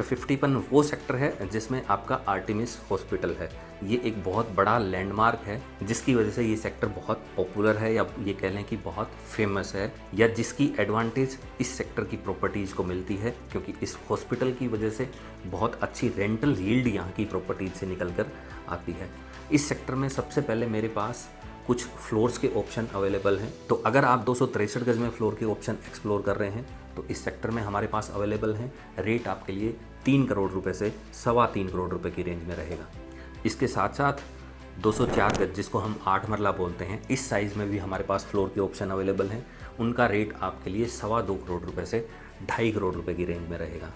51 वो सेक्टर है जिसमें आपका आर्टेमिस हॉस्पिटल है। ये एक बहुत बड़ा लैंडमार्क है जिसकी वजह से ये सेक्टर बहुत पॉपुलर है, या ये कह लें कि बहुत फेमस है, या जिसकी एडवांटेज इस सेक्टर की प्रॉपर्टीज़ को मिलती है, क्योंकि इस हॉस्पिटल की वजह से बहुत अच्छी रेंटल यील्ड यहाँ की प्रॉपर्टीज से निकल कर आती है। इस सेक्टर में सबसे पहले मेरे पास कुछ फ्लोर्स के ऑप्शन अवेलेबल हैं। तो अगर आप 263 गज में फ्लोर के ऑप्शन एक्सप्लोर कर रहे हैं तो इस सेक्टर में हमारे पास अवेलेबल हैं। रेट आपके लिए 3 करोड़ रुपए से 3.25 करोड़ रुपए की रेंज में रहेगा। इसके साथ साथ 204 गज जिसको हम 8 मरला बोलते हैं, इस साइज़ में भी हमारे पास फ्लोर के ऑप्शन अवेलेबल हैं। उनका रेट आपके लिए 2.25 करोड़ रुपए से 2.5 करोड़ रुपए की रेंज में रहेगा।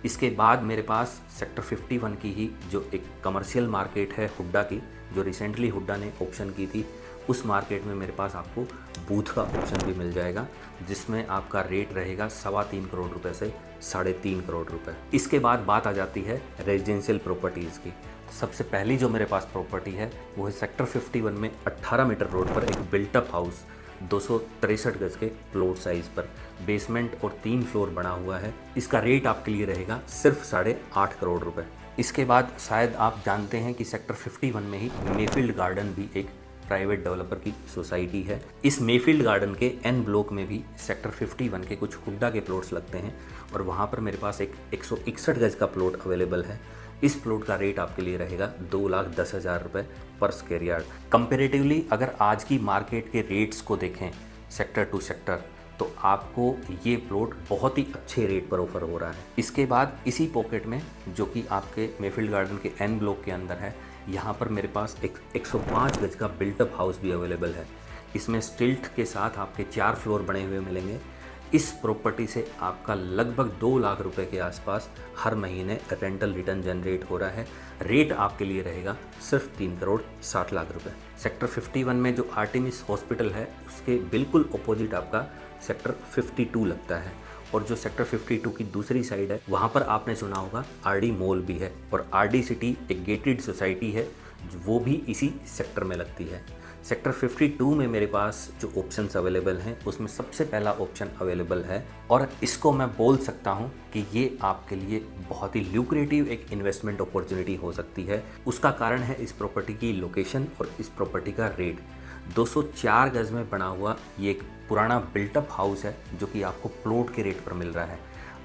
इसके बाद मेरे पास सेक्टर 51 की ही जो एक कमर्शियल मार्केट है हुड्डा की, जो रिसेंटली हुड्डा ने ऑप्शन की थी, उस मार्केट में मेरे पास आपको बूथ का ऑप्शन भी मिल जाएगा, जिसमें आपका रेट रहेगा 3.25 करोड़ रुपए से 3.5 करोड़ रुपए। इसके बाद बात आ जाती है रेजिडेंशियल प्रॉपर्टीज़ की। सबसे पहली जो मेरे पास प्रॉपर्टी है वो है सेक्टर 51 में 18 मीटर रोड पर एक बिल्टअप हाउस 263 गज के प्लॉट साइज पर, बेसमेंट और 3 फ्लोर बना हुआ है। इसका रेट आपके लिए रहेगा सिर्फ 8.5 करोड़ रुपए। इसके बाद शायद आप जानते हैं कि सेक्टर 51 में ही मेफील्ड गार्डन भी एक प्राइवेट डेवलपर की सोसाइटी है। इस मेफील्ड गार्डन के एन ब्लॉक में भी सेक्टर 51 के कुछ हुड्डा के प्लॉट्स लगते हैं, और वहाँ पर मेरे पास एक 161 गज का प्लॉट अवेलेबल है। इस प्लॉट का रेट आपके लिए रहेगा 2,10,000 रुपये पर स्क्वायर यार्ड। कंपेरेटिवली अगर आज की मार्केट के रेट्स को देखें सेक्टर टू सेक्टर, तो आपको ये प्लॉट बहुत ही अच्छे रेट पर ऑफर हो रहा है। इसके बाद इसी पॉकेट में, जो कि आपके मेफील्ड गार्डन के एन ब्लॉक के अंदर है, यहाँ पर मेरे पास एक 105 गज का बिल्टअप हाउस भी अवेलेबल है। इसमें स्टिल्ट के साथ आपके 4 फ्लोर बने हुए मिलेंगे। इस प्रॉपर्टी से आपका लगभग 2 लाख रुपए के आसपास हर महीने रेंटल रिटर्न जनरेट हो रहा है। रेट आपके लिए रहेगा सिर्फ 3 करोड़ 60 लाख रुपए। सेक्टर 51 में जो आर्टेमिस हॉस्पिटल है उसके बिल्कुल अपोजिट आपका सेक्टर 52 लगता है, और जो सेक्टर 52 की दूसरी साइड है वहाँ पर आपने सुना होगा आरडी मॉल भी है, और आरडी सिटी एक गेटेड सोसाइटी है वो भी इसी सेक्टर में लगती है। सेक्टर 52 में मेरे पास जो ऑप्शंस अवेलेबल हैं उसमें सबसे पहला ऑप्शन अवेलेबल है, और इसको मैं बोल सकता हूं कि ये आपके लिए बहुत ही ल्यूक्रेटिव एक इन्वेस्टमेंट अपॉर्चुनिटी हो सकती है। उसका कारण है इस प्रॉपर्टी की लोकेशन और इस प्रॉपर्टी का रेट। 204 गज में बना हुआ ये एक पुराना बिल्टअप हाउस है जो कि आपको प्लॉट के रेट पर मिल रहा है।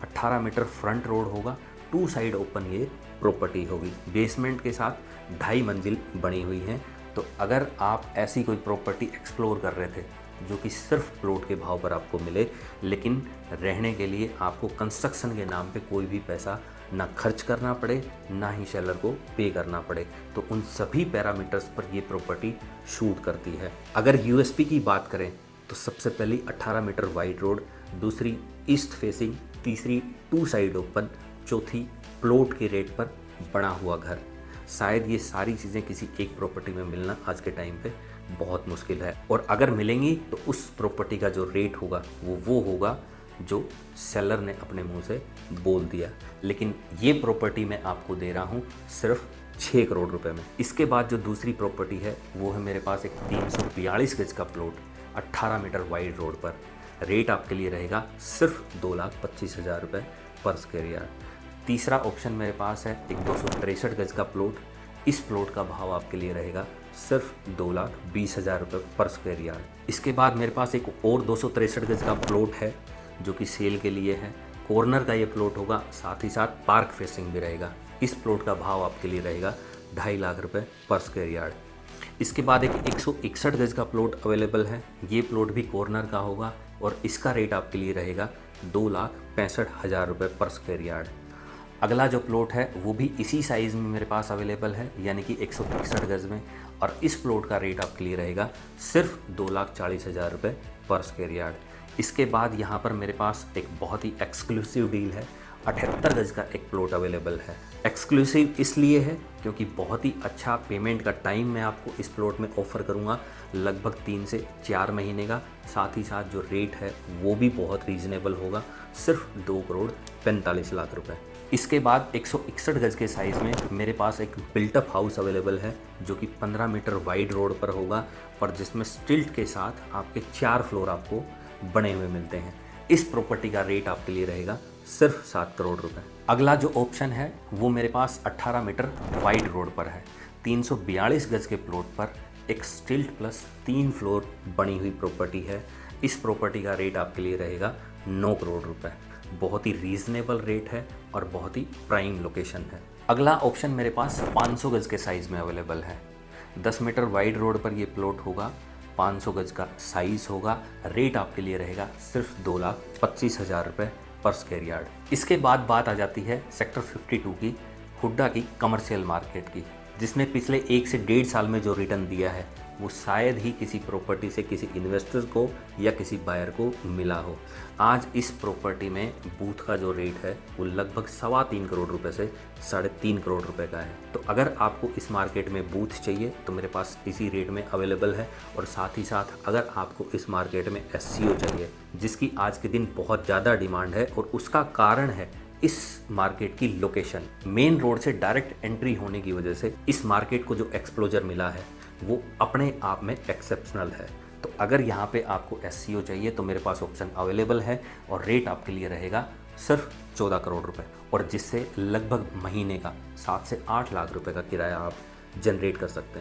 18 मीटर फ्रंट रोड होगा, 2 साइड ओपन ये प्रॉपर्टी होगी, बेसमेंट के साथ 2.5 मंजिल बनी हुई है। तो अगर आप ऐसी कोई प्रॉपर्टी एक्सप्लोर कर रहे थे जो कि सिर्फ प्लॉट के भाव पर आपको मिले, लेकिन रहने के लिए आपको कंस्ट्रक्शन के नाम पे कोई भी पैसा ना खर्च करना पड़े, ना ही सेलर को पे करना पड़े, तो उन सभी पैरामीटर्स पर ये प्रॉपर्टी शूट करती है। अगर यूएसपी की बात करें तो सबसे पहली 18 मीटर वाइड रोड, दूसरी ईस्ट फेसिंग, तीसरी 2 साइड ओपन, चौथी प्लॉट के रेट पर बना हुआ घर। शायद ये सारी चीज़ें किसी एक प्रॉपर्टी में मिलना आज के टाइम पे बहुत मुश्किल है, और अगर मिलेंगी तो उस प्रॉपर्टी का जो रेट होगा वो होगा जो सेलर ने अपने मुंह से बोल दिया। लेकिन ये प्रॉपर्टी मैं आपको दे रहा हूँ सिर्फ 6 करोड़ रुपए में। इसके बाद जो दूसरी प्रॉपर्टी है वो है मेरे पास एक 342 गज का प्लॉट 18 मीटर वाइड रोड पर। रेट आपके लिए रहेगा सिर्फ 2,25,000 रुपये पर स्क्वायर यार्ड। तीसरा ऑप्शन मेरे पास है एक 263 गज का प्लॉट। इस प्लॉट का भाव आपके लिए रहेगा सिर्फ 2,20,000 रुपये पर स्क्वायर यार्ड। इसके बाद मेरे पास एक और 263 गज का प्लॉट है जो कि सेल के लिए है। कॉर्नर का ये प्लॉट होगा, साथ ही साथ पार्क फेसिंग भी रहेगा। इस प्लॉट का भाव आपके लिए रहेगा 2.5 लाख रुपये पर स्क्वायर यार्ड। इसके बाद एक 161 गज का प्लॉट अवेलेबल है। ये प्लॉट भी कॉर्नर का होगा और इसका रेट आपके लिए रहेगा 2,65,000 रुपये पर स्क्वायर यार्ड। अगला जो प्लॉट है वो भी इसी साइज़ में मेरे पास अवेलेबल है, यानी कि 161 गज में, और इस प्लॉट का रेट आपके लिए रहेगा सिर्फ 2,40,000 रुपये पर स्क्वायर यार्ड। इसके बाद यहाँ पर मेरे पास एक बहुत ही एक्सक्लूसिव डील है, 78 गज का एक प्लॉट अवेलेबल है। एक्सक्लूसिव इसलिए है क्योंकि बहुत ही अच्छा पेमेंट का टाइम मैं आपको इस प्लॉट में ऑफ़र करूँगा, लगभग 3 से 4 महीने का। साथ ही साथ जो रेट है वो भी बहुत रीज़नेबल होगा, सिर्फ 2 करोड़ 45 लाख रुपए। इसके बाद 161 गज के साइज़ में मेरे पास एक बिल्टअप हाउस अवेलेबल है जो कि 15 मीटर वाइड रोड पर होगा, और जिसमें स्टिल्ट के साथ आपके 4 फ्लोर आपको बने हुए मिलते हैं। इस प्रॉपर्टी का रेट आपके लिए रहेगा सिर्फ 7 करोड़ रुपए। अगला जो ऑप्शन है वो मेरे पास 18 मीटर वाइड रोड पर है। 342 गज के प्लॉट पर एक स्टिल्ट प्लस 3 फ्लोर बनी हुई प्रॉपर्टी है। इस प्रॉपर्टी का रेट आपके लिए रहेगा 9 करोड़ रुपए। बहुत ही रीजनेबल रेट है और बहुत ही प्राइम लोकेशन है। अगला ऑप्शन मेरे पास 500 गज के साइज़ में अवेलेबल है। 10 मीटर वाइड रोड पर ये प्लॉट होगा, 500 गज का साइज़ होगा। रेट आपके लिए रहेगा सिर्फ 2,25,000 रुपये पर स्क्वायर यार्ड। इसके बाद बात आ जाती है सेक्टर 52 की, हुड्डा की कमर्शियल मार्केट की, जिसमें पिछले 1 से 1.5 साल में जो रिटर्न दिया है वो शायद ही किसी प्रॉपर्टी से किसी इन्वेस्टर को या किसी बायर को मिला हो। आज इस प्रॉपर्टी में बूथ का जो रेट है वो लगभग 3.25 करोड़ रुपए से 3.5 करोड़ रुपए का है। तो अगर आपको इस मार्केट में बूथ चाहिए तो मेरे पास इसी रेट में अवेलेबल है। और साथ ही साथ अगर आपको इस मार्केट में SCO चाहिए, जिसकी आज के दिन बहुत ज़्यादा डिमांड है, और उसका कारण है इस मार्केट की लोकेशन। मेन रोड से डायरेक्ट एंट्री होने की वजह से इस मार्केट को जो एक्सप्लोजर मिला है वो अपने आप में एक्सेप्शनल है। तो अगर यहाँ पे आपको SCO चाहिए तो मेरे पास ऑप्शन अवेलेबल है और रेट आपके लिए रहेगा सिर्फ 14 करोड़ रुपए, और जिससे लगभग महीने का 7 से 8 लाख रुपए का किराया आप जनरेट कर सकते हैं।